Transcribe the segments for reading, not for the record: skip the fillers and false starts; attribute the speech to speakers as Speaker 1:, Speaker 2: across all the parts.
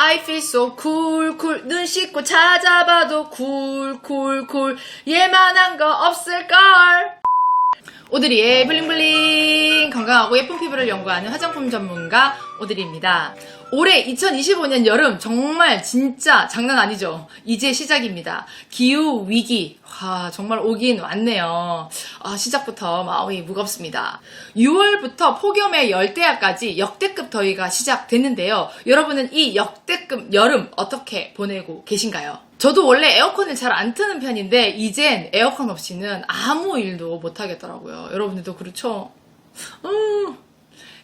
Speaker 1: I feel so cool cool. 눈 씻고 찾아봐도 cool cool cool. 얘만한 거 없을걸. 오드리의 블링블링. 건강하고 예쁜 피부를 연구하는 화장품 전문가 오드리입니다. 올해 2025년 여름 정말 진짜 장난 아니죠? 이제 시작입니다. 기후위기 정말 오긴 왔네요. 시작부터 마음이 무겁습니다. 6월부터 폭염의 열대야까지 역대급 더위가 시작됐는데요. 여러분은 이 역대급 여름 어떻게 보내고 계신가요? 저도 원래 에어컨을 잘 안 트는 편인데 이젠 에어컨 없이는 아무 일도 못 하겠더라고요. 여러분들도 그렇죠?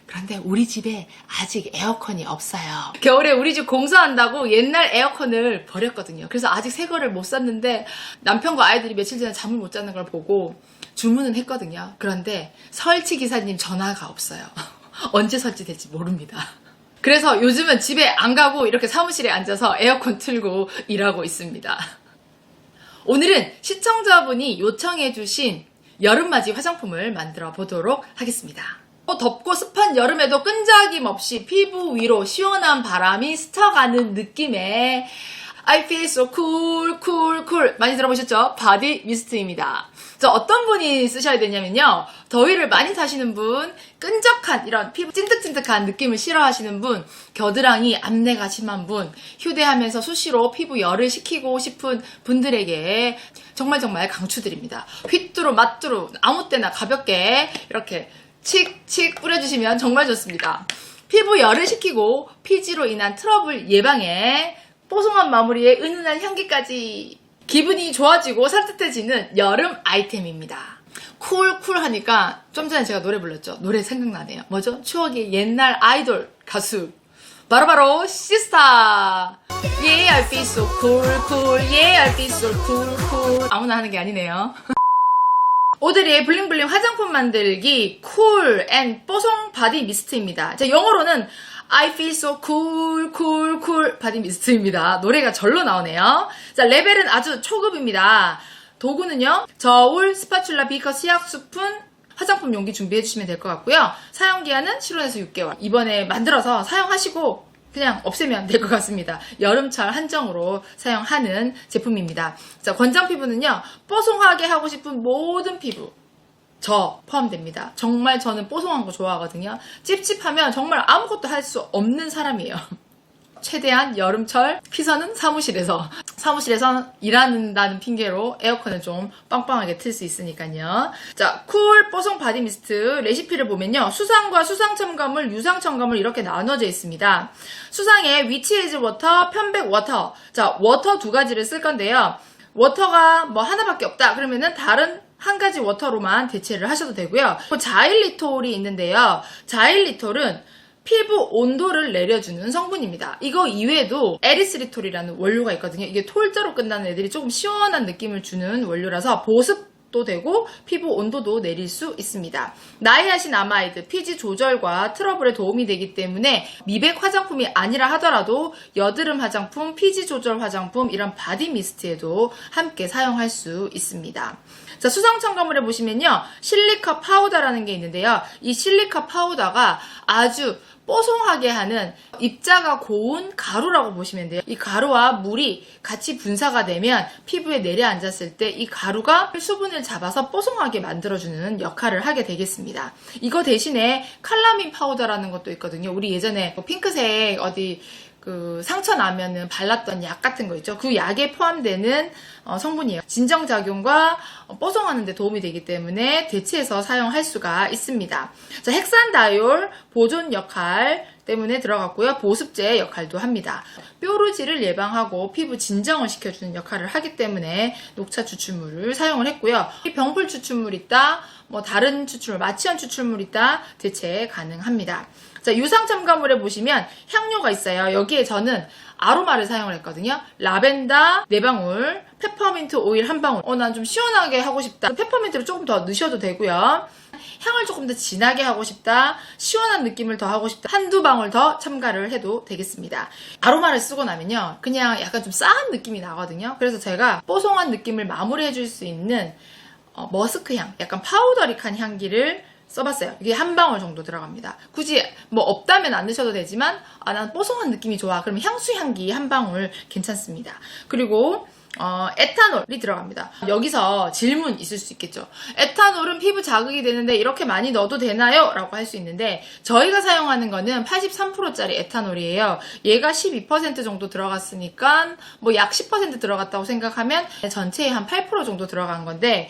Speaker 1: 그런데 우리 집에 아직 에어컨이 없어요. 겨울에 우리 집 공사한다고 옛날 에어컨을 버렸거든요. 그래서 아직 새 거를 못 샀는데 남편과 아이들이 며칠 전에 잠을 못 자는 걸 보고 주문은 했거든요. 그런데 설치 기사님 전화가 없어요. 언제 설치될지 모릅니다. 그래서 요즘은 집에 안 가고 이렇게 사무실에 앉아서 에어컨 틀고 일하고 있습니다. 오늘은 시청자분이 요청해주신 여름맞이 화장품을 만들어 보도록 하겠습니다. 덥고 습한 여름에도 끈적임 없이 피부 위로 시원한 바람이 스쳐가는 느낌의 I feel so cool, cool, cool. 많이 들어보셨죠? 바디 미스트입니다. 어떤 분이 쓰셔야 되냐면요. 더위를 많이 타시는 분, 끈적한 이런 피부 찐득찐득한 느낌을 싫어하시는 분, 겨드랑이 암내가 심한 분, 휴대하면서 수시로 피부 열을 식히고 싶은 분들에게 정말 강추드립니다. 휘뚜루 마뚜루 아무 때나 가볍게 이렇게 칙칙 뿌려주시면 정말 좋습니다. 피부 열을 식히고 피지로 인한 트러블 예방에 뽀송한 마무리에 은은한 향기까지 기분이 좋아지고 산뜻해지는 여름 아이템입니다. 쿨쿨 하니까 좀 전에 제가 노래 불렀죠. 노래 생각나네요. 뭐죠? 추억의 옛날 아이돌 가수 바로 시스타. Yeah, I feel so cool, cool. Yeah, I feel so cool, cool. 아무나 하는 게 아니네요. 오드리의 블링블링 화장품 만들기 쿨 앤 뽀송 바디 미스트입니다. 영어로는 I feel so cool, cool, cool 바디 미스트입니다. 노래가 절로 나오네요. 레벨은 아주 초급입니다. 도구는요, 저울, 스파츌라, 비커, 시약 스푼, 화장품 용기 준비해주시면 될 것 같고요. 사용기한은 실온에서 6개월. 이번에 만들어서 사용하시고 그냥 없애면 될 것 같습니다. 여름철 한정으로 사용하는 제품입니다. 권장 피부는요, 뽀송하게 하고 싶은 모든 피부 저 포함됩니다. 정말 저는 뽀송한 거 좋아하거든요. 찝찝하면 정말 아무것도 할 수 없는 사람이에요. 최대한 여름철 피서는 사무실에서 일한다는 핑계로 에어컨을 좀 빵빵하게 틀 수 있으니까요. 쿨 뽀송 바디 미스트 레시피를 보면요, 수상과 수상 첨가물, 유상 첨가물 이렇게 나눠져 있습니다. 수상에 위치에즈 워터, 편백 워터. 워터 두 가지를 쓸 건데요. 워터가 하나밖에 없다 그러면은 다른 한 가지 워터로만 대체를 하셔도 되고요. 자일리톨이 있는데요. 자일리톨은 피부 온도를 내려주는 성분입니다. 이거 이외에도 에리스리톨이라는 원료가 있거든요. 이게 톨자로 끝나는 애들이 조금 시원한 느낌을 주는 원료라서 보습도 되고 피부 온도도 내릴 수 있습니다. 나이아신아마이드, 피지 조절과 트러블에 도움이 되기 때문에 미백 화장품이 아니라 하더라도 여드름 화장품, 피지 조절 화장품 이런 바디 미스트에도 함께 사용할 수 있습니다. 수상 첨가물에 보시면요, 실리카 파우더라는 게 있는데요. 이 실리카 파우더가 아주 뽀송하게 하는 입자가 고운 가루라고 보시면 돼요. 이 가루와 물이 같이 분사가 되면 피부에 내려앉았을 때 이 가루가 수분을 잡아서 뽀송하게 만들어주는 역할을 하게 되겠습니다. 이거 대신에 칼라민 파우더라는 것도 있거든요. 우리 예전에 핑크색 어디 상처 나면은 발랐던 약 같은 거 있죠. 그 약에 포함되는 성분이에요. 진정작용과 뽀송하는 데 도움이 되기 때문에 대체해서 사용할 수가 있습니다. 헥산다이올 보존 역할 때문에 들어갔고요. 보습제 역할도 합니다. 뾰루지를 예방하고 피부 진정을 시켜주는 역할을 하기 때문에 녹차 추출물을 사용을 했고요. 병풀 추출물 있다, 다른 추출물, 마취한 추출물 있다, 대체 가능합니다. 유상 첨가물에 보시면 향료가 있어요. 여기에 저는 아로마를 사용을 했거든요. 라벤더 4방울, 페퍼민트 오일 1방울. 난 좀 시원하게 하고 싶다. 페퍼민트를 조금 더 넣으셔도 되고요. 향을 조금 더 진하게 하고 싶다, 시원한 느낌을 더 하고 싶다, 한두 방울 더 첨가를 해도 되겠습니다. 아로마를 쓰고 나면요, 그냥 약간 좀 싸한 느낌이 나거든요. 그래서 제가 뽀송한 느낌을 마무리해 줄 수 있는 머스크향, 약간 파우더릭한 향기를 써봤어요. 이게 한 방울 정도 들어갑니다. 굳이 뭐 없다면 안 넣으셔도 되지만 난 뽀송한 느낌이 좋아. 그러면 향수 향기 한 방울 괜찮습니다. 그리고 에탄올이 들어갑니다. 여기서 질문 있을 수 있겠죠. 에탄올은 피부 자극이 되는데 이렇게 많이 넣어도 되나요? 라고 할 수 있는데 저희가 사용하는 거는 83%짜리 에탄올이에요. 얘가 12% 정도 들어갔으니까 뭐 약 10% 들어갔다고 생각하면 전체에 한 8% 정도 들어간 건데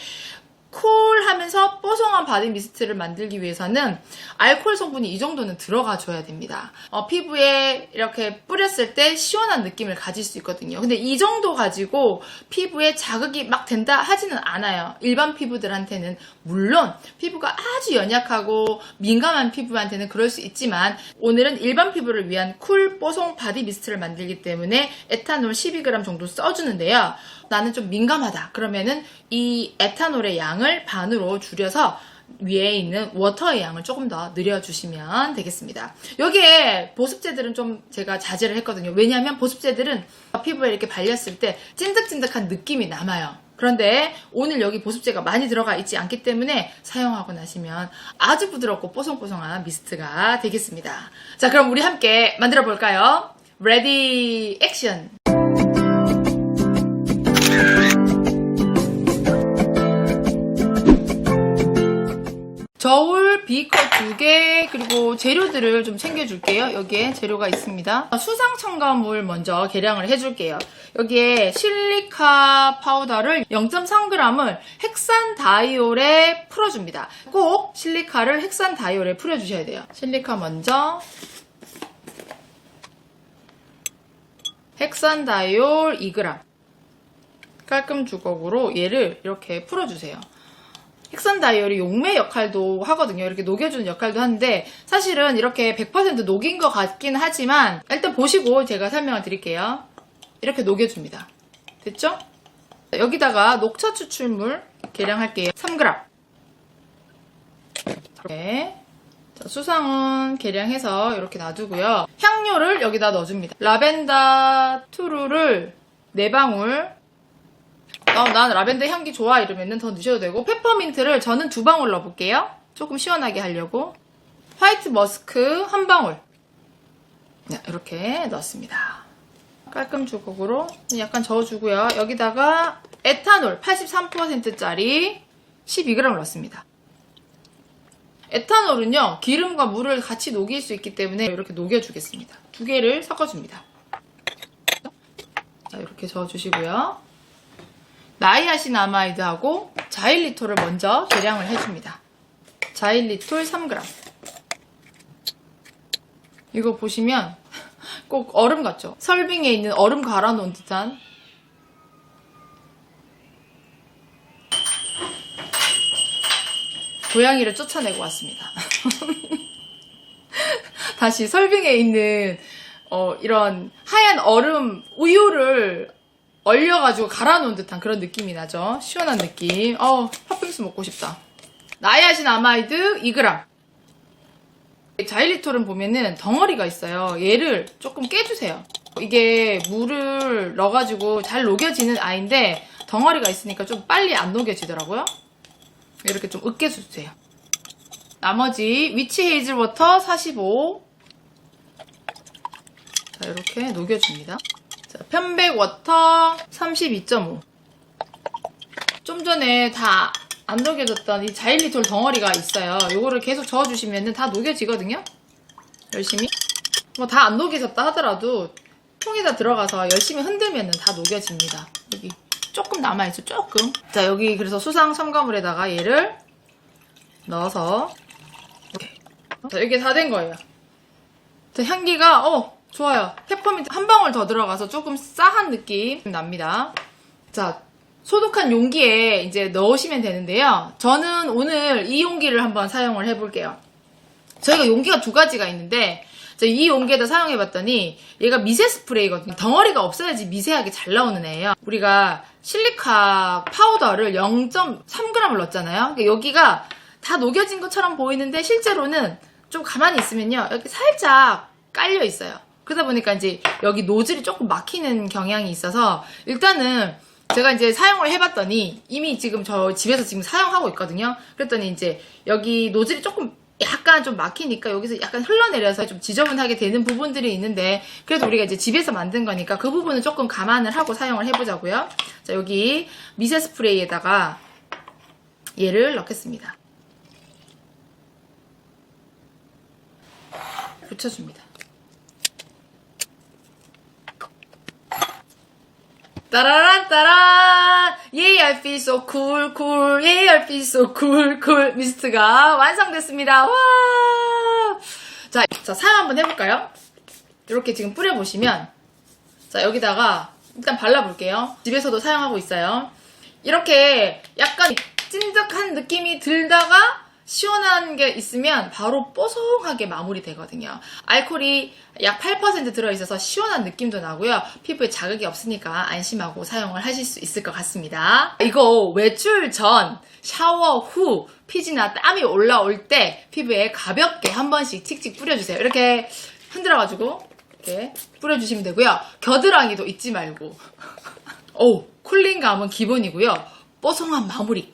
Speaker 1: 쿨하면서 뽀송한 바디 미스트를 만들기 위해서는 알코올 성분이 이 정도는 들어가 줘야 됩니다. 피부에 이렇게 뿌렸을 때 시원한 느낌을 가질 수 있거든요. 근데 이 정도 가지고 피부에 자극이 막 된다 하지는 않아요. 일반 피부들한테는. 물론 피부가 아주 연약하고 민감한 피부한테는 그럴 수 있지만 오늘은 일반 피부를 위한 쿨 뽀송 바디 미스트를 만들기 때문에 에탄올 12g 정도 써주는데요. 나는 좀 민감하다. 그러면은 이 에탄올의 양을 반으로 줄여서 위에 있는 워터의 양을 조금 더 늘려주시면 되겠습니다. 여기에 보습제들은 좀 제가 자제를 했거든요. 왜냐하면 보습제들은 피부에 이렇게 발렸을 때 찐득찐득한 느낌이 남아요. 그런데 오늘 여기 보습제가 많이 들어가 있지 않기 때문에 사용하고 나시면 아주 부드럽고 뽀송뽀송한 미스트가 되겠습니다. 자, 그럼 우리 함께 만들어 볼까요? 레디 액션! 저울, 비커 2개, 그리고 재료들을 좀 챙겨줄게요. 여기에 재료가 있습니다. 수상 첨가물 먼저 계량을 해줄게요. 여기에 실리카 파우더를 0.3g을 헥산다이올에 풀어줍니다. 꼭 실리카를 헥산다이올에 풀어주셔야 돼요. 실리카 먼저. 헥산다이올 2g. 깔끔 주걱으로 얘를 이렇게 풀어주세요. 헥산다이올이 용매 역할도 하거든요. 이렇게 녹여주는 역할도 하는데 사실은 이렇게 100% 녹인 것 같긴 하지만 일단 보시고 제가 설명을 드릴게요. 이렇게 녹여줍니다. 됐죠? 여기다가 녹차 추출물 계량할게요. 3g. 이렇게. 자, 수상은 계량해서 이렇게 놔두고요. 향료를 여기다 넣어줍니다. 라벤더 투루를 4방울. 난 라벤더 향기 좋아 이러면 더 넣으셔도 되고, 페퍼민트를 저는 2방울 넣어볼게요. 조금 시원하게 하려고. 화이트 머스크 1방울. 네, 이렇게 넣었습니다. 깔끔 주걱으로 약간 저어주고요. 여기다가 에탄올 83%짜리 12g을 넣습니다. 에탄올은요, 기름과 물을 같이 녹일 수 있기 때문에 이렇게 녹여주겠습니다. 2개를 섞어줍니다. 자, 이렇게 저어주시고요. 나이아신아마이드하고 자일리톨을 먼저 계량을 해줍니다. 자일리톨 3g. 이거 보시면 꼭 얼음 같죠? 설빙에 있는 얼음 갈아 놓은 듯한. 고양이를 쫓아내고 왔습니다. 다시 설빙에 있는 이런 하얀 얼음 우유를 얼려가지고 갈아놓은 듯한 그런 느낌이 나죠. 시원한 느낌. 팥빙수 먹고 싶다. 나이아신아마이드 2g. 자일리톨은 보면은 덩어리가 있어요. 얘를 조금 깨주세요. 이게 물을 넣어가지고 잘 녹여지는 아이인데 덩어리가 있으니까 좀 빨리 안 녹여지더라고요. 이렇게 좀 으깨주세요. 나머지 위치 헤이즐워터 45. 자, 이렇게 녹여줍니다. 자, 편백워터 32.5. 좀 전에 다 안 녹여졌던 이 자일리톨 덩어리가 있어요. 요거를 계속 저어주시면 다 녹여지거든요. 열심히. 뭐 다 안 녹여졌다 하더라도 통에다 들어가서 열심히 흔들면 다 녹여집니다. 여기 조금 남아있죠. 조금. 자, 여기 그래서 수상 첨가물에다가 얘를 넣어서 이렇게. 자, 이게 다 된 거예요. 자, 향기가 좋아요. 페퍼민트 1방울 더 들어가서 조금 싸한 느낌 납니다. 자, 소독한 용기에 이제 넣으시면 되는데요. 저는 오늘 이 용기를 한번 사용을 해볼게요. 저희가 용기가 2가지가 있는데 이 용기에다 사용해봤더니 얘가 미세 스프레이거든요. 덩어리가 없어야지 미세하게 잘 나오는 애예요. 우리가 실리카 파우더를 0.3g을 넣었잖아요. 그러니까 여기가 다 녹여진 것처럼 보이는데 실제로는 좀 가만히 있으면요, 여기 살짝 깔려 있어요. 그러다 보니까 이제 여기 노즐이 조금 막히는 경향이 있어서 일단은 제가 이제 사용을 해봤더니 이미 지금 저 집에서 지금 사용하고 있거든요. 그랬더니 이제 여기 노즐이 조금 약간 좀 막히니까 여기서 약간 흘러내려서 좀 지저분하게 되는 부분들이 있는데, 그래도 우리가 이제 집에서 만든 거니까 그 부분은 조금 감안을 하고 사용을 해보자고요. 자, 여기 미세 스프레이에다가 얘를 넣겠습니다. 붙여줍니다. 따라란 따란, yeah I feel so cool cool, yeah I feel so cool cool 미스트가 완성됐습니다. 와! 자, 사용 한번 해볼까요? 이렇게 지금 뿌려보시면, 자, 여기다가 일단 발라볼게요. 집에서도 사용하고 있어요. 이렇게 약간 찐득한 느낌이 들다가 시원한 게 있으면 바로 뽀송하게 마무리 되거든요. 알코올이 약 8% 들어있어서 시원한 느낌도 나고요. 피부에 자극이 없으니까 안심하고 사용을 하실 수 있을 것 같습니다. 이거 외출 전, 샤워 후, 피지나 땀이 올라올 때 피부에 가볍게 한 번씩 칙칙 뿌려주세요. 이렇게 흔들어가지고 이렇게 뿌려주시면 되고요. 겨드랑이도 잊지 말고. 쿨링감은 기본이고요. 뽀송한 마무리,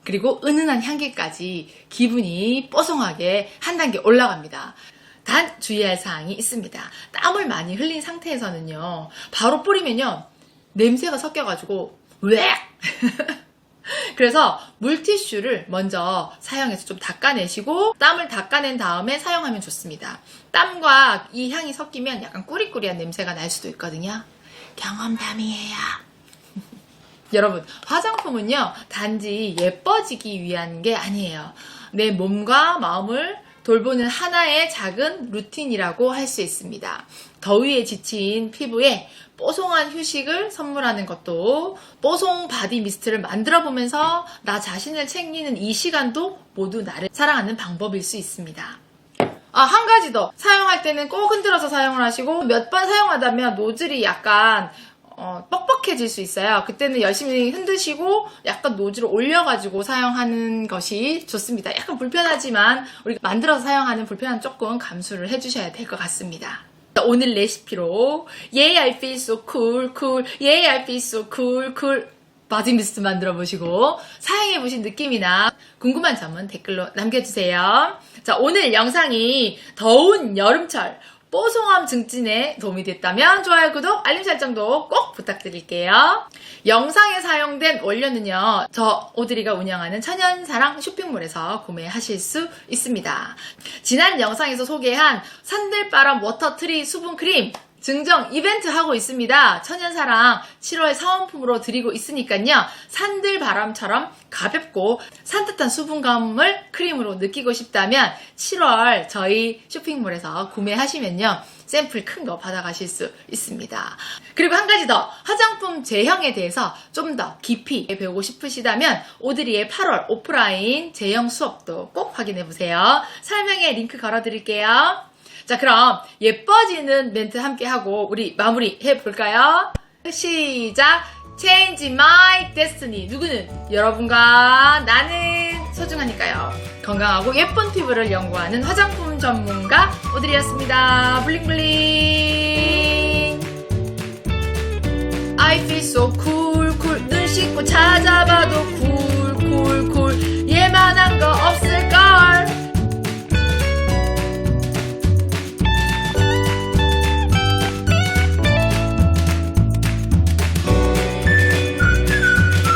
Speaker 1: 그리고 은은한 향기까지 기분이 뽀송하게 한 단계 올라갑니다. 단 주의할 사항이 있습니다. 땀을 많이 흘린 상태에서는요, 바로 뿌리면요 냄새가 섞여가지고 왜 그래서 물티슈를 먼저 사용해서 좀 닦아내시고 땀을 닦아낸 다음에 사용하면 좋습니다. 땀과 이 향이 섞이면 약간 꾸리꾸리한 냄새가 날 수도 있거든요. 경험담이에요. 여러분, 화장품은요 단지 예뻐지기 위한 게 아니에요. 내 몸과 마음을 돌보는 하나의 작은 루틴이라고 할 수 있습니다. 더위에 지친 피부에 뽀송한 휴식을 선물하는 것도, 뽀송 바디 미스트를 만들어 보면서 나 자신을 챙기는 이 시간도 모두 나를 사랑하는 방법일 수 있습니다. 한 가지 더. 사용할 때는 꼭 흔들어서 사용을 하시고, 몇 번 사용하다면 노즐이 약간 뻑뻑해질 수 있어요. 그때는 열심히 흔드시고 약간 노즐을 올려가지고 사용하는 것이 좋습니다. 약간 불편하지만 우리가 만들어서 사용하는 불편함 조금 감수를 해주셔야 될 것 같습니다. 오늘 레시피로 Yeah I feel so cool cool, Yeah I feel so cool cool 바디 미스트 만들어 보시고 사용해 보신 느낌이나 궁금한 점은 댓글로 남겨주세요. 자, 오늘 영상이 더운 여름철 뽀송함 증진에 도움이 됐다면 좋아요, 구독, 알림 설정도 꼭 부탁드릴게요. 영상에 사용된 원료는요, 저 오드리가 운영하는 천연사랑 쇼핑몰에서 구매하실 수 있습니다. 지난 영상에서 소개한 산들바람 워터트리 수분크림 증정 이벤트 하고 있습니다. 천연사랑 7월 사은품으로 드리고 있으니까요. 산들바람처럼 가볍고 산뜻한 수분감을 크림으로 느끼고 싶다면 7월 저희 쇼핑몰에서 구매하시면요. 샘플 큰 거 받아가실 수 있습니다. 그리고 한 가지 더, 화장품 제형에 대해서 좀 더 깊이 배우고 싶으시다면 오드리의 8월 오프라인 제형 수업도 꼭 확인해보세요. 설명에 링크 걸어드릴게요. 자, 그럼 예뻐지는 멘트 함께 하고 우리 마무리 해볼까요? 시작! Change my destiny. 누구는? 여러분과 나는 소중하니까요. 건강하고 예쁜 피부를 연구하는 화장품 전문가 오드리였습니다. 블링블링. I feel so cool cool. 눈 씻고 찾아봐도 cool.